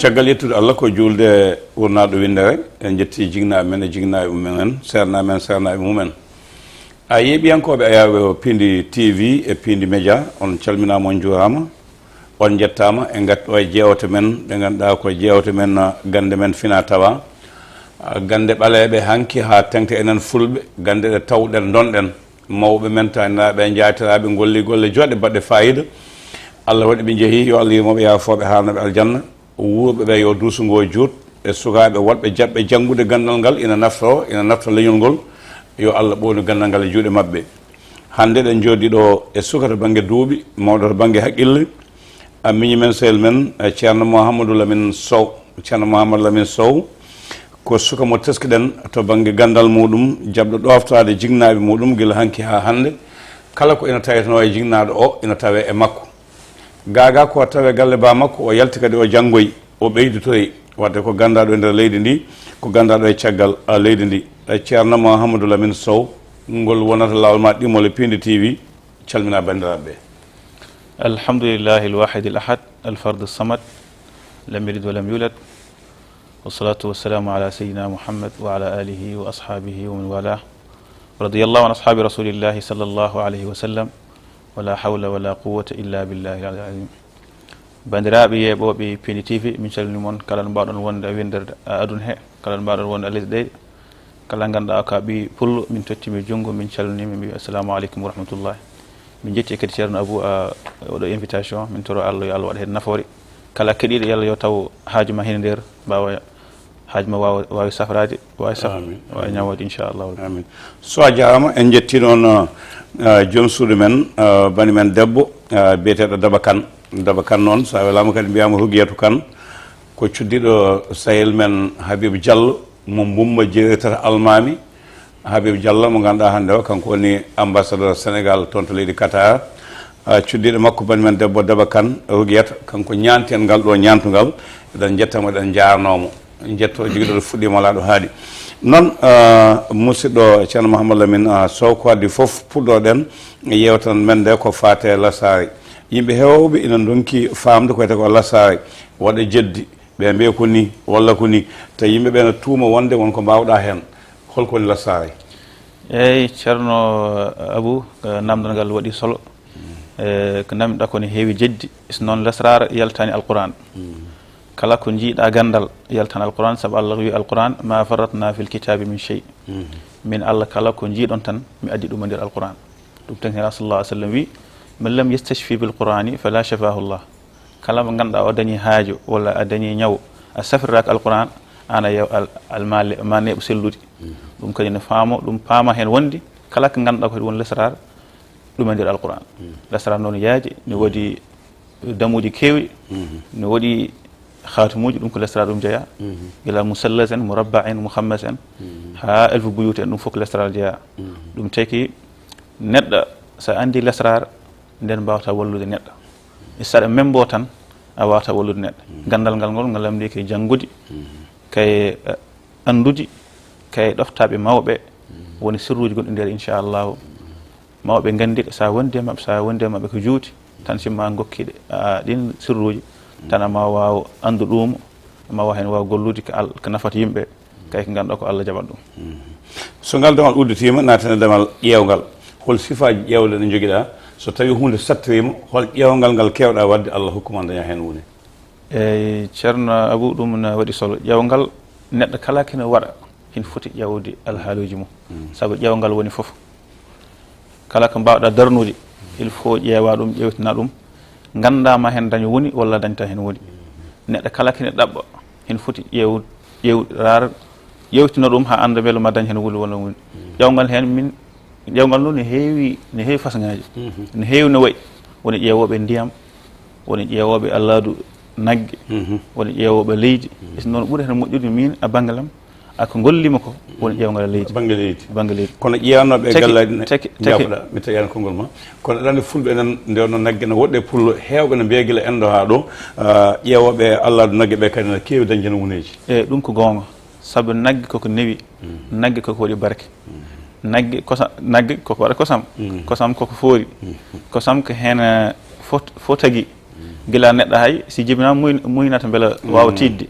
caggal yettude Allah ko julde wurnaɗo windere en jetti jignaɓe men e jignaɓe mumen sernaɓe mumen a yeeɓiyankoɓe ayawe Piindi TV e Piindi Média on calminama on juurama on jettama e gatto e jewte men ɓe ganduɗa ko jewte men gande men fina tawa gande ɓaleɓe hanki ha tengte enen fulɓe gande ɗe tawɗen donɗen mawɓe men taniraɓe jatiraɓe golli golle joɗɗe baɗɗe fayida Allah waɗi ɓe jeehi yo Allah yimoɓe yafoɓe haalnaɓe aljanna wuurɓe ɓe yo duusugo juut e sukaɓe woɗɓe jaɓɓe janggude gandal ngal ina nafta leñol ngol yo Allah ɓowni gandal ngal e juuɗe mabɓe hande ɗen jooɗi ɗo e suka to banggue duuɓi mawɗo to banggue haqqille a miñi men sehil men Thierno Mohamadou Lamine Sow Thierno Mohamadou Lamine Sow ko suka mo teskiɗen to banggue gandal muɗum jaɓɗo ɗoftade jignaɓe muɗum guila hanki ha hande kala ko ina taweteno e jignaɗo o ina tawe e makko gaga ko tawe galle ba makko o yalti kadi o janggoyi o ɓeydotoyi wadde ko gandaɗo e nder leydi ndi ko gandaɗo e caggal leydi ndi Thierno Mohamadou Lamine Sow ngol wonata lawol ma ɗimol e Piindi TV calmina bandiraɓe alhamdulillahi alwahid alahad alfard alsamad lam yalid walam yulad wassalatu wassalamu ala sayyidina Muhammad wa ala alihi wa ashabihi wa man walah radiyallahu an ashabi rasulillahi sallallahu alayhi wa sallam wala hawla wala quwwata illa billahi al-azim bandiraɓe yeeɓoɓe Piindi TV min calmini moon kala no mbawɗon wonde winderde aduna he kala no mbawɗon wonde lesɗe ɗe kala ganduɗa ka ɓi pullo min tottimi junggo min calminimi mbi assalamu aleykum wa rahmatullahi min jetti kadi Thierno Abou oɗo invitation min toro Allah yo Allah waɗa hen nafoore kala keɗiɗo yalla yo taw haaju ma hen nder mbawa haaju ma wawi safrade wawi ñawode inchallah amin so a jarama en jetti noon joom suudu men bani men debbo biyeteɗo Daba Kane noon sa welama kadi mbiyama Rugiyatou Kane ko cuddiɗo sahil men Habib Diallo mo mbumma jeeritata almami Habib Diallo mo ganduɗa hande o kanko woni ambassadeur Sénégal toon to leydi Qatar cuddiɗo makko bani men debbo Daba Kane Rugiyatou kanko ñanten ngal ɗo ñantugal eɗen jettamo eɗen jarnomo jetto jiguiɗo fuɗɗima ala ɗo haaɗi noon musidɗo Thierno Mohamadou Lamine Sow ko addi foof puɗɗoɗen yewtan men nde ko fate lasare yimɓe hewɓe ina donki famde koyete ko lasare waɗa jeddi ɓe mbiya ko ni walla ko ni taw yimɓeɓe no tuuma wonde wonko mbawɗa hen holko woni lasare eyyi Thierno Abou namdal ngal waɗi solo ko namdiɗa ko ne heewi jeddi so noon lasrara yaltani alquran kala ko jiiɗa gandal yaltan alquran saabu Allah wi alquran ma farratna fil kitabi min shay min Allah kala ko jiiɗon tan mi addi ɗum e nder alquran ɗum tan hela sallallahu alih w sallam wi man lam yastashfi bil qur'ani fala shafahu llah kala mo ganduɗa o dañi haajo walla a dañi ñaw a safriraka alquran ana yew ma neeɓo sellude ɗum kadi ne faamo ɗum paama hen wonde kala ko ganduɗa ko won lesrar ɗum e nder alquran lesrar noon yaaji ne waɗi damuji kewɗi ne waɗi khatumuji ɗum ko lesrar ɗum jeeya gila musallas en murabba en muhammas en ha elfu buyut en ɗum fof ko lesrar jeeya ɗum taki neɗɗo sa andi lesrar nden mbawata wallude neɗɗo saɗa membo tan a wawata wallude neɗɗo gandal ngal ngol lamdi kay janggude kay andude kay ɗoftaɓe mawɓe woni sirruji gonɗi nder inchallahu mawɓe gandi sa wondi mabɓe ko juuti tan simma gokkiɗe ɗin sirruji tan ma waw andu ɗum ma waw hen waw gollude ko nafata yimɓe kay ko ganduɗa ko Allah jaɓat ɗum so ngal demal udditima natane demal ƴewgal hol sifaji ƴewle ɗe joguiɗa so tawi hunde sattirima hol ƴewgal ngal kewɗa wadde Allah hokkuma daña hen hunde eyyi Thierno Abou ɗum ne waɗi solo ƴewgal neɗɗo kala kene waɗa hin foti ƴewde alhaaluji mum saabu ƴewgal woni foof kala ko mbawɗa darnude il faut ƴeewa ɗum ƴewtina ɗum gandama hen daño woni walla dañta hen woni neɗɗo kala kene ɗaɓɓa hin foti ƴewtina ɗum ha anda beele ma dañ hen woni walla woni ƴewgal hen min ƴewgal noon ne heewi façon-ngaji ne heewi no wayi woni ƴeewoɓe ndiyam woni ƴeewoɓe alladu nagge woni ƴeewoɓe leydi noon ɓuuri hen moƴƴude min a banggalam ako gollima ko woni ƴewgal leydi banggue leydi kono ƴewnoɓe gallaji jafoɗa mi tawiyani konngol ma kono aɗa andi fulɓe enen nde no nagge no woɗɗe pullo hewɓe no mbiya guila endo ha ɗo ƴeewoɓe alladu nagge ɓe kadi no kewi dañde hen nguneji eyyi ɗum ko gonga saabu nagge koko newi nagge koko waɗi barke nagge koko waɗa kosam kosam koko foori kosam ko hen fo tagui gila neɗɗo hay si jibinama muynata beela wawa tidde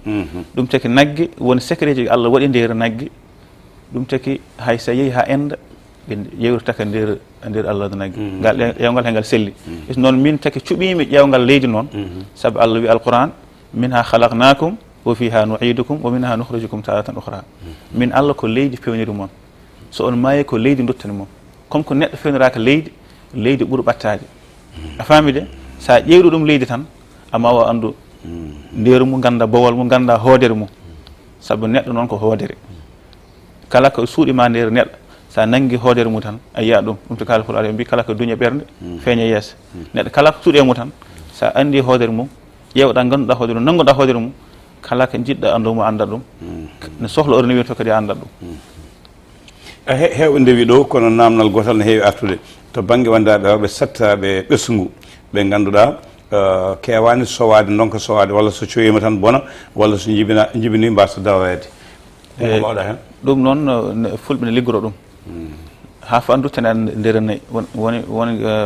ɗum taki nagge woni secret ji Allah waɗi nder nagge ɗum taki hay sa yeehi ha enda ɓe yewrtaka nder Allah do nagge ngal ƴewgal hengal selli is noon min taki cuɓimi ƴewgal leydi noon saabu Allah wi alquran minha khalaqnakum wa fiha nu'idukum wa minha nukhrijukum taratan ukhra min Allah ko leydi fewniri moon so on maayi ko leydi dottani moon comme ko neɗɗo fewniraka leydi ɓuuri ɓattade a faami de sa ƴewru ɗum leydi tan amma o andu nderu mu ganda bowol mu ganda hoodere mu saabu neɗɗo noon ko hoodere kala ko suuɗima nder neɗɗo sa nangi hoodere mu tan a yiya ɗum to kala Pulaar mbi kala ko duña ɓernde feeña yeesa neɗɗo kala ko suuɗe mu tan sa andi hoodere mum ƴewɗa ganduɗa hoodere mum nangoɗa hoodere mum kala ko jiɗɗa andumo anda ɗum ne sohla oɗo newi to kadi anda ɗum heewɓe ndewi ɗo kono namdal gotal ne heewi artude to banggue wandaɓe rewɓe settaɓe ɓesgu ɓe ganduɗa kewani sowade donka sowade walla so coyima tan bona walla so jibini mbasa dawede ko mawɗa hen ɗum noon fulɓe ne liggoro ɗum ha fo anduttene nder nayyi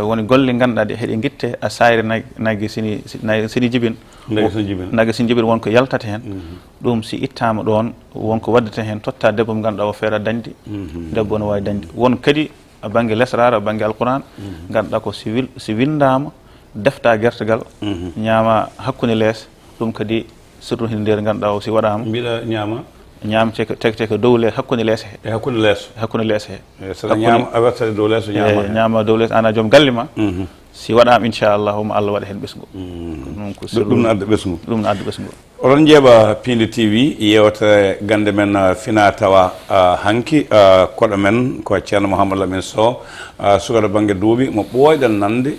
woni golle ganduɗa ɗe heeɗe guitte a sayre naggue sini jibin naggue sini jibin wonko yaltata hen ɗum si ittama ɗon wonko waddata hen totta debbo mo ganduɗa o feera dañde debbo ne wawi dañde won kadi a banggue lesrara a banggue alquran ganduɗa ko si windama defta guertogal ñaama hakkude lees ɗum kadi surtout hin nder ganduɗa o si waɗama mbiɗa ñamte ko dow lees hakkude lees he hakkude lees he saɗa ñama a wertade dow lees o ñama dow lees ana joom galle ma si waɗama inchallah mo Allah waɗa hen ɓesgu ɗum no adda ɓesgu ɗum no adda ɓesgu oɗon jeeɓa Piindi TV yewtere gande men fina tawa hanki koɗo men ko Thierno Mohamadou Lamine Sow sukaɗo banggue duuɓi mo ɓooyɗen nande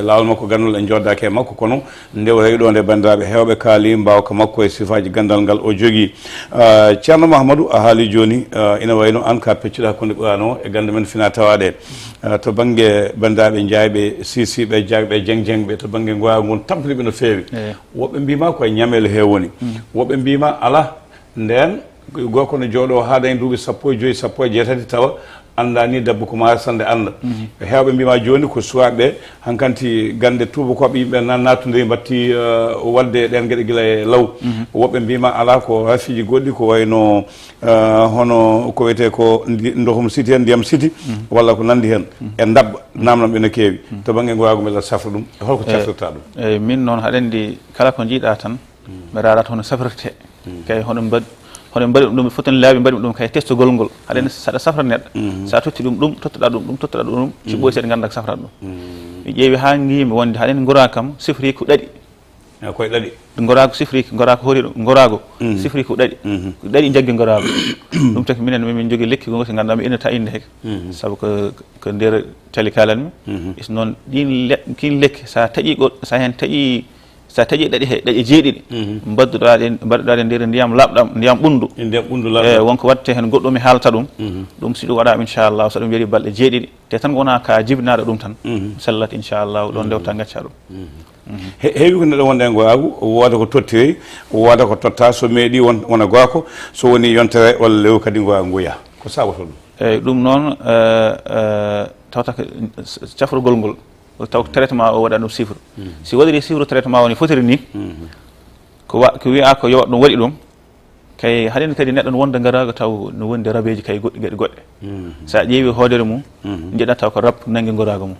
lawol makko gandal en joddake e makko kono nde o rewi ɗo nde bandiraɓe hewɓe kaali mbawka makko e sifaji gandal ngal o jogui Thierno Mohamadou a haali joni ina wayno an ka peccuɗo hakkude ɓurano e gande men fina tawaɗe to banggue bandiraɓe jayɓe sisiɓe jagɓe jeng ɓe to banggue goyago ngon tampiniɓe no fewi woɓɓe mbima koye ñamele hew woni woɓɓe mbima ala nden goko no jooɗo ha dañi duuɓi 15 16 tawa andani debbo ko ma sande anda hewɓe mbima joni ko suwaɓe hankanti gande tubakoɓe yimɓe nattude batti wadde ɗen gueɗe guila e law woɓɓe mbima ala ko rafiji goɗɗi ko wayno hono ko wiyete ko dohum siti hen ndiyam siti walla ko nandi hen e dabba namnam ɓe no kewi to banggue goyago mbeɗa safra ɗum holko cafrirta ɗum eyyi min noon haɗa andi kala ko jiiɗa tan mi rarata hono safrete kay hono mbaɗi ɗum fotani laaɓi mbaɗi ɗum kay testugol ngol haɗa saɗa safra neɗɗo sa totti ɗum tottoɗa ɗum si ɓooyi seeɗa ganda ko safrata ɗum mi ƴeewi ha guimi wonde haɗa andi gorago kam sifri ko ɗaɗi koye ɗaɗi gorago sifri gorago hoori gorago sifri ko ɗaɗi jaggi gorago ɗum taki minen min jogui lekki gongo so ganduɗa mi innata inde heke saabu ko nder tali kalanmi is noon kin lekki sa hen taƴi sa taƴi ɗaɗi jeeɗiɗi mbaɗɗoɗa nder ndiyam labɗam ndiyam ɓundu wonko watte hen goɗɗo mi haalta ɗum si ɗum waɗama inchallah so ɗum yeeɗi balɗe jeeɗiɗi te tan wona ka jibinaɗo ɗum tan sallat inchallah ɗon ndewta gacca ɗum heewi ko neɗɗo wonde e goyagu wooda ko tottiri wooda ko totta so meeɗi wona goako so woni yontere walla lew kadi goyagu ngoya ko sabato ɗum eyyi ɗum noon tawta ko cafrugol ngol taw traitement o waɗa ɗum chiffre si waɗiri chiffre traitement woni fotiri ni ko wiya ko yowat ɗum waɗi ɗum kay haɗen kadi neɗɗo no wonda garago taw no wondi rabeji kay goɗɗi gueɗe goɗɗe sa ƴeewi hoodere mum jiiɗa taw ko rab nangui gorago mum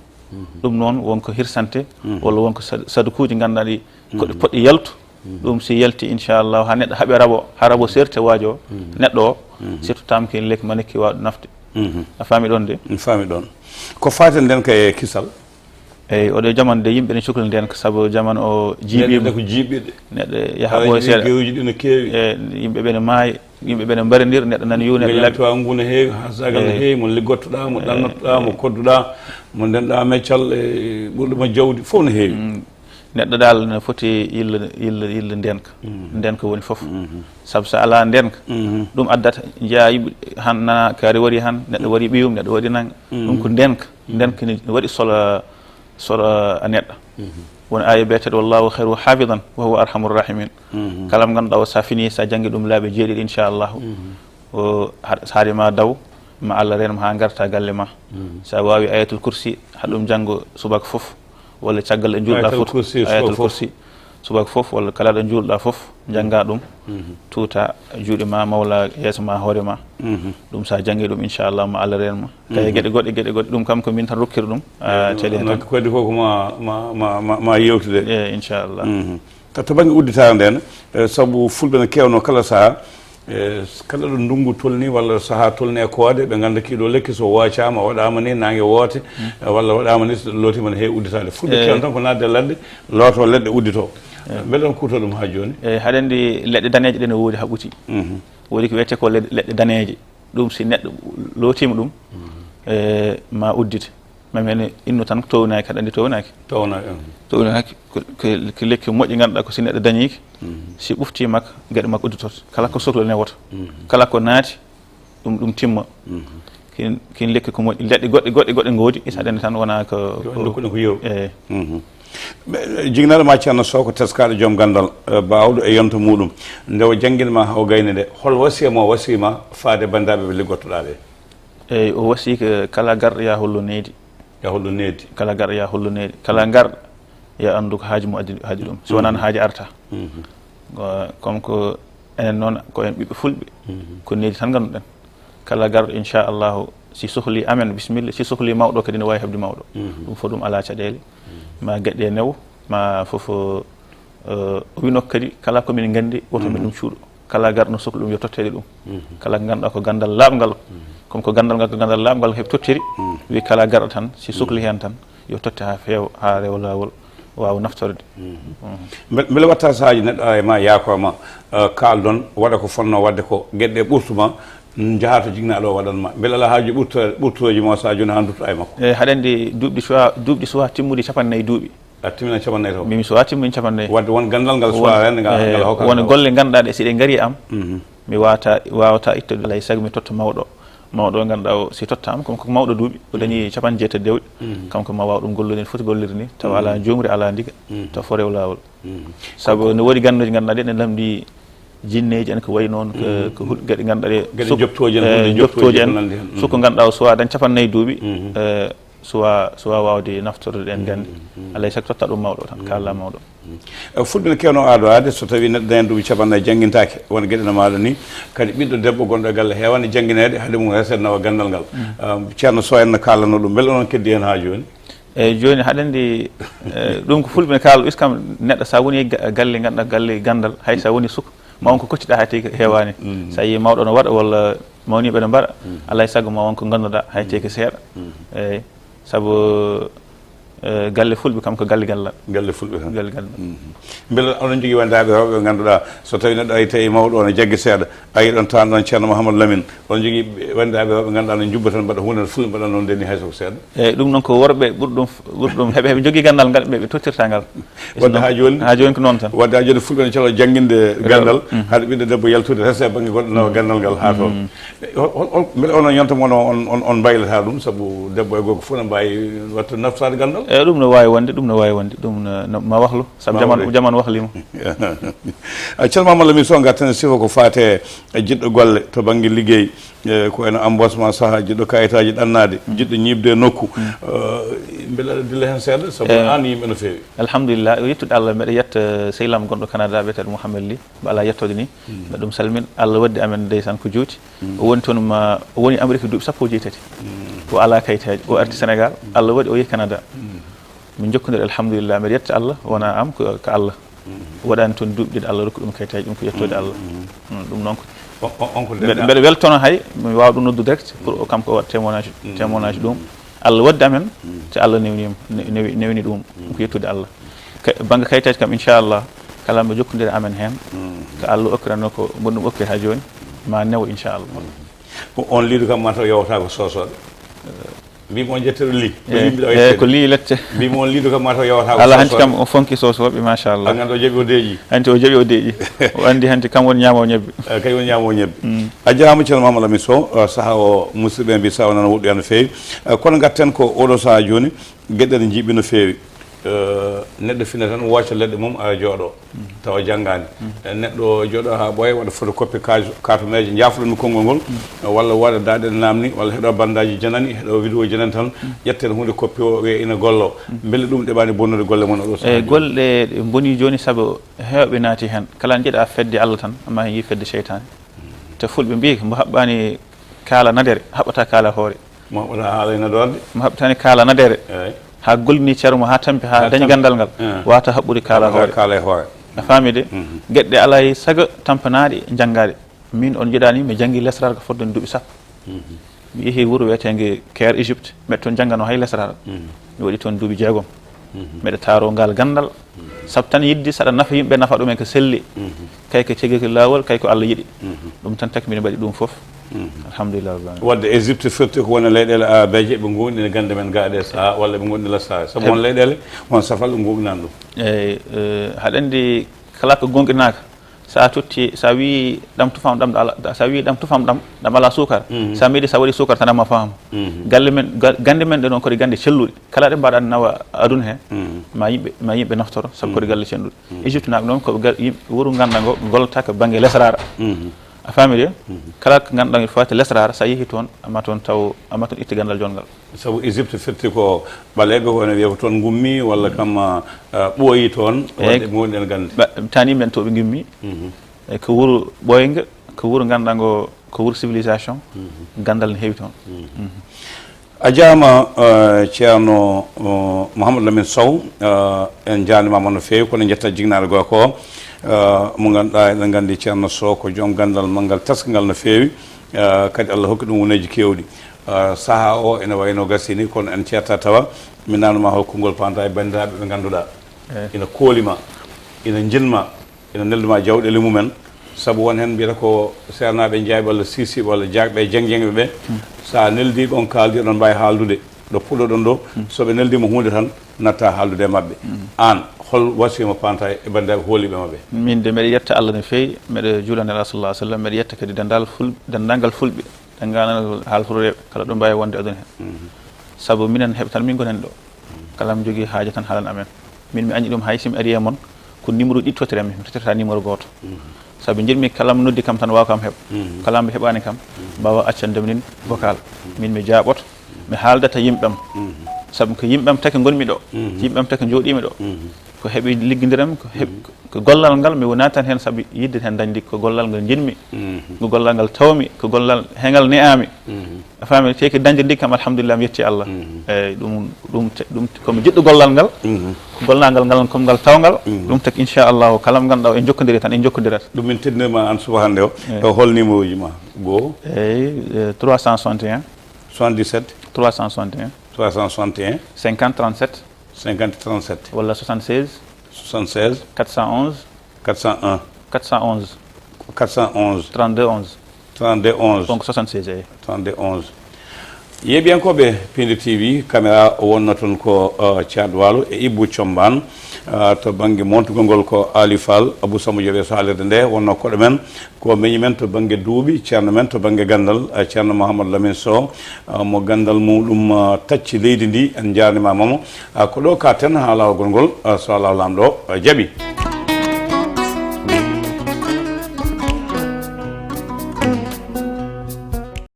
ɗum noon wonko hirsante walla wonko sadukuji ganduɗa ɗi koɗi poɗɗi yaltu ɗum si yalti inchallah ha neɗɗo haaɓe rabo ha rabo serte waaji o neɗɗo o surtout tamki lekki manekki wawɗo nafde a faami ɗon de faami ɗon ko faten nden kay kisal eyyi oɗo jamanu de yimɓe ne cukalel nden ko saabu jamanu o jiiɓima ko jiiɓiɗe neɗɗo yaaha ɓooya seeɗa gewuji ɗi no keewi yimɓeɓe ne maayi yimɓeɓe ne mbarodir neɗɗo nani yu neɗɗo laɓi ngu no heewi ha sagal no heewi mo liggottoɗa mo ɗannottoɗa mo kodduɗa mo ndenɗa meccal e ɓurɗuma jawdi fof no heewi neɗɗo dal ne foti yilla ndenka woni foof saabu so ala ndenka ɗum addata jeeya yimɓe han nana kaari wari han neɗɗo waɗi ɓiyum neɗɗo waɗi nanga ɗum ko ndenka ne waɗi solo a neɗɗo woni aya beeteɗo wallahu khairu hafidan wa huwa arhamur rahimin kala mo ganduɗa o sa fini sa janggi ɗum laaɓe jeeɗiɗi inchallahu o haarima daw ma Allah renma ha garta galle ma sa wawi ayatul kursi haɗum janggo subaka foof walla caggal ɗe julɗa fof ayatul kursi subaka fof walla kala ɗo juulɗa fof jannga ɗum tuuta juuɗe ma mawla yeeso ma hoore ma ɗum sa janngi ɗum inchallah ma Allah renma tawi gueɗe goɗɗe ɗum kam ko min tan rokkiri ɗum télé tan koddi fof ko ma yewtude e inchallah to banggue udditare nden saabu fulɓe ne kewno kala saaha kala ɗo ndungu tolni walla saaha tolni e koode ɓe ganda kiɗo lekki so wacama waɗama ni nangue woote walla waɗama ni so lootima ne heewi udditade fulɓe kewno tan ko nadde ladde looto leɗɗe uddito beele on kuuto ɗum ha joni eyyi haɗa andi leɗɗe daneje ɗe no woodi ha ɓuuti woodi ko wiyete ko leɗɗe daneje ɗum si neɗɗo lootima ɗum ma uddite mami hen inno tan townaki haɗa andi townaki ko lekki moƴƴi ganduɗa ko si neɗɗo dañiki si ɓuftimaka gueɗe makko udditorto kala ko sohla newoto kala ko naati ɗum timma kin lekki ko moƴƴi leɗɗe goɗɗe goodi haɗa andi tan wona ko yew jignaɗo ma Thierno Sow ko teskaɗo joom gandal bawɗo e yonto muɗum ndewo jangguinma haw gayne nde hol wasiyama wasima faade bandaɓe ɓe liggottoɗa ɓe eyyi o wasi ko kala garɗo ya hollo needi kala garɗo ya hollo needi kala garɗo ya andu ko haaju mum haadi ɗum si wonano haaji arta comme ko enen noon ko en ɓiɓɓe fulɓe ko needi tan ganduɗen kala garɗo inchallahu si sohli amen bisimilla si sohli mawɗo kadi ne wawi heɓde mawɗo ɗum fo ɗum ala caɗele ma gueɗe new ma foof o winokko kadi kala komin gandi woto min ɗum cuuɗo kala garɗo no sohli ɗum yo tottede ɗum kala ko ganduɗa ko gandal labgal comme ko gandal ngal ko gandal labgal heɓe tottiri wi kala garɗo tan si sohli hen tan yo totte ha feewa ha rewa lawol wawa naftorde beele watta sahaji neɗɗo ara ma yakoma kalɗon waɗa ko fonno wadde ko gueɗɗe ɓurtuma jaha to jignaɗo o waɗanma beele ala haaju ɓurtoji ma sa joni han dutto ay makko eyyi haɗa andi duuɓi suwa timmude 50 duuɓi a timmina 50 taw mimi suwa timmini 50 wadde won gandal ngal suwa rende ngal hokka won golle ganduɗa ɗe siɗe gaari am mi wawata ittude lay saago mi totta mawɗo o ganduɗa o si tottama comme ko mawɗo duuɓi o dañi 60 dewɗe kanko ma waw ɗum gollude foti gollirde ni tawa ala jomri ala ndiga taw fo rew lawol saabu ne woodi ganduji ganduɗa ɗe ne lamdi jinneji en ko way noon ko gueɗe ganduɗa ɗe joptoji en soko ganduɗa o suwa dañ 50 duuɓi suwa wawde naftorde ɗen gandi alay sago totta ɗum mawɗo tan kalla mawɗo fulɓe ne kewno adoade so tawi neɗɗo dañi duuɓi 50 jangguintaki won gueɗe no maɗo ni kadi ɓiɗɗo debbo gonɗo e galle heewani jangguinede haade mum resede nawa gandal ngal Thierno Sow en ne kalano ɗum beele onon keddi hen ha joni eyyi joni haɗa andi ɗum ko fulɓe ne kaala ɓiskam neɗɗo sa woni galle ganduɗa galle gandal hay sa woni suka ma wonko kocciɗa hay tawi heewani sa yi mawɗo no waɗa walla mawniɓe ne mbaɗa alay saago ma wonko ganduɗa hay tawi ko seeɗa eyyi saabu galle fulɓe kam ko galle fulɓe tan galle beele onon jogui wandaɓe rewɓe ɓe ganduɗa so tawi neɗɗo ayi tawi mawɗo o ne jaggue seeɗa ayi ɗon tan ɗon Thierno Mohamadou Lamine onon jogui wandaɓe rewɓe ganduɗa ne jubba tan mbaɗa hunde fulɓe mbaɗa noon ndenni hay soko seeɗa eyyi ɗum noon ko worɓe ɓuuri ɗum heɓe jogui gandal ngal ɓe tottirta ngal wadde ha joni ko noon tan wadde ha joni fulɓe ne calo jangguinde gandal haade ɓiɗɗo debbo yaltude rese banggue goɗɗo nawa gandal ngal ha toon beele onon yontamono on mbaylata ɗum saabu debbo e gorko fof ne mbawi wattude naftade gandal eyyi ɗum no wawi wonde ɗum ma wahlu saabu jamanu wahlima Thierno Mohamadou Lamine Sow gatten sifa ko fate jiɗɗo golle to banggue ligguey ko eno embossement saaha jiɗɗo kayitaji ɗannade jiɗɗo ñibde e nokku beele aɗa dilla hen seeɗa saabu an yimɓe no fewi alhamdulillah o yettude Allah mbeɗa yetta sehlam gonɗo Canada wiyetede Mouhamed Ly mbo ala yettode ni mbeɗa ɗum salmin Allah waddi amen ndeysan ko juuti o woni toon o woni Amérique duuɓi 17 o ala kayitaji o arti Sénégal Allah waɗi o yehi Canada min jokkodiri alhamdulillah mbeɗa yetta Allah wona am ko Allah waɗani toon duuɓi ɗiɗi Allah rokki ɗum kayitaji ɗum ko yettode Allah ɗum noon mbeɗa weltono hay mi wawa ɗum noddu direct pour kam ko waɗa témoignage ɗum Allah waddi amen te Allah newni ɗum ko yettude Allah banggue kayitaji kam inchallah kala mɓe jokkodiri amen hen ko Allah okkirano ko mboɗo ɗum okkiri ha joni ma newo inchallah on liidu kam mataw yewata ko sosoɗe mbimo on jettero li ko li lette mbimo on liidu kam mataw yewata ko Allah hanti kam o fonki sosoɓe machallah a ganduɗa o jaaɓi o deeƴi hanti o jaaɓi o deeƴi o andi hanti kam woni ñaamo ñebbe kay woni ñaamo ñebbe a jarama Thierno Mohamadou Lamine Sow saaha o musidɓe mbi sawa nana woɗɗoya no fewi kono gatten ko oɗo saaha joni gueɗe ɗe jiiɓi no fewi neɗɗo fina tan wocca leɗɗe mum a jooɗo tawa janngani neɗɗo jooɗo ha ɓooya waɗa photocopie cartoneji jaafuɗomi konngol ngol walla waɗa daaɗe namni walla heɗo bandaji janani heɗo vidéo janani tan ƴetten hunde copie o wiya ina gollo beele ɗum ɗeɓani bonnude golle mon oɗo e golle ɗe boni joni saabu hewɓe naati hen kala jiiɗa fedde Allah tan amma yi fedde cheytane te fulɓe mbi mo haɓɓani kaala nadere haɓata kaala hoore mo haɓata haalayna ɗorde mo haɓɓatani kaala nadere ha gollini ceermo ha tampi ha dañi gandal ngal wata haɓɓude kaala hoore a faami de gueɗɗe alay saga tampanaɗe janggaɗe min on jiiɗani mi janggi lesral ko fodde duuɓi sappo mi yeehi wuuro wiyetege Caire Égypte mbeɗa toon janggano hay lesral mi waɗi toon duuɓi 6 mbeɗa taaro ngal gandal saabu tan yidde saɗa nafa yimɓe nafa ɗumen ko selli kay ko tegi ko lawol kay ko Allah yiɗi ɗum tan taki mbiɗa mbaɗi ɗum foof alhamdulillah wadde Égypte firti ko woni leyɗele arabeje ɓe gonɗini gande men gaɗe saha walla ɓe gonɗini saha sabu won leyɗele won safal ɗum goɓinan ɗum eyyi haɗa andi kala ko gonɗinaka sa totti sa wi ɗam tufam ɗam sa wi ɗam tufam ɗam ala sukara sa meeɗi sa waɗi sukara tan amma faamu galle men gande men ɗe noon koɗe gande celluɗe kala ɗe mbaɗa nawa aduna he ma yimɓe naftoro saabu koɗe galle cenɗuɗe Égypte naɓe noon ko wuuro ganda ngo gollata ko banggue lesrara a faami de kala ko ganduɗa fati lesrara sa yeehi toon amma toon taw amma toon itti gandal jongal saabu Égypte firti ko ɓaleɓe wone wiya ko toon gummi walla kam ɓooyi toon wadde ɓe gonɗen gande tani men to ɓe gummi e ko wuuro ɓoyga ko wuuro ganduɗa ngo ko wuuro civilisation gandal ne heewi toon a jaama ceerno Mouhamadou Lamine Sow en jaanimama no feewi kono jetta jignaɗo goo ko mo ganduɗa eɗen gandi ceerno Sow ko joom gandal manggal taskangal no feewi kadi Allah hokki ɗum woneji kewɗi saaha o ene wayno gasini kono en ceerta tawa mi nanuma hokkugol panta e bandiraɓe ɓe ganduɗa ina koolima ina jinma ina nelduma jawɗele mumen saabu won hen mbiyata ko sernaɓe jayɓe walla sisi walla jagɓe jeng ɓe sa neldi ɗon kaldi ɗon mbawi haaldude ɗo puɗɗoɗon ɗo soɓe neldima hunde tan natta haaldude e mabɓe an hol wasima panta e bandiraɓe hooliɓe mabɓe min de mbeɗa yetta Allah no feewi mbeɗa juulande rasul sallallahu alaihi wasallam mbeɗa yetta kadi dendagal fulɓe denganal haaltoreɓe kala ɗo mbawi wonde aduna hen saabu minen heɓe tan min gonen ɗo kala mi jogui haaji tan haalan amen min mi añi ɗum hay simi ari e moon ko numéro ɗi totirami mi totirta numéro goto saabu jiɗmi kala mo noddi kam tan wawa kam heeɓ kala mo heɓani kam mbawa accandemi nin vocal min mi jaaɓoto mi haaldata yimɓam saabu ko yimɓam taki gonmi ɗo yimɓam taki jooɗimi ɗo ko heeɓi liggodirami ko gollal ngal mi wonani tan hen saabu yidde hen dañdi ko gollal ngal jinmi ko gollal ngal tawmi ko gollal hengal ne'ami a faami te ko dañde ndi kam alhamdulillah mi yetti Allah eyyi ɗum komi jiɗɗo gollal ngal ko gollal ngal comme ngal tawgal ɗum taki inchallahu kala mo ganduɗa en jokkodiri tan en jokkodirata ɗum min teddinima an suba hande o hol numéro ji ma goo eyyi 361 77 361 361 50 37 50 37 walla 76 411 401 411 411 32 11 32 11 donc 76 eyyi 32 11 yeeɓiyankoɓe Piindi TV caméra wonno toon ko Thiat Walo e Ibou Thiombane to banggue montugol ngol ko Ali Fall Abou Samba Diop so haalirde nde wonno koɗo men ko meñi men to banggue duuɓi ceerno men to banggue gandal ceerno Mouhamadou Lamine Sow mo gandal muɗum tacci leydi ndi en jarnimamamo ko ɗo ka ten ha lawol ngol so Allah lamɗo jaaɓi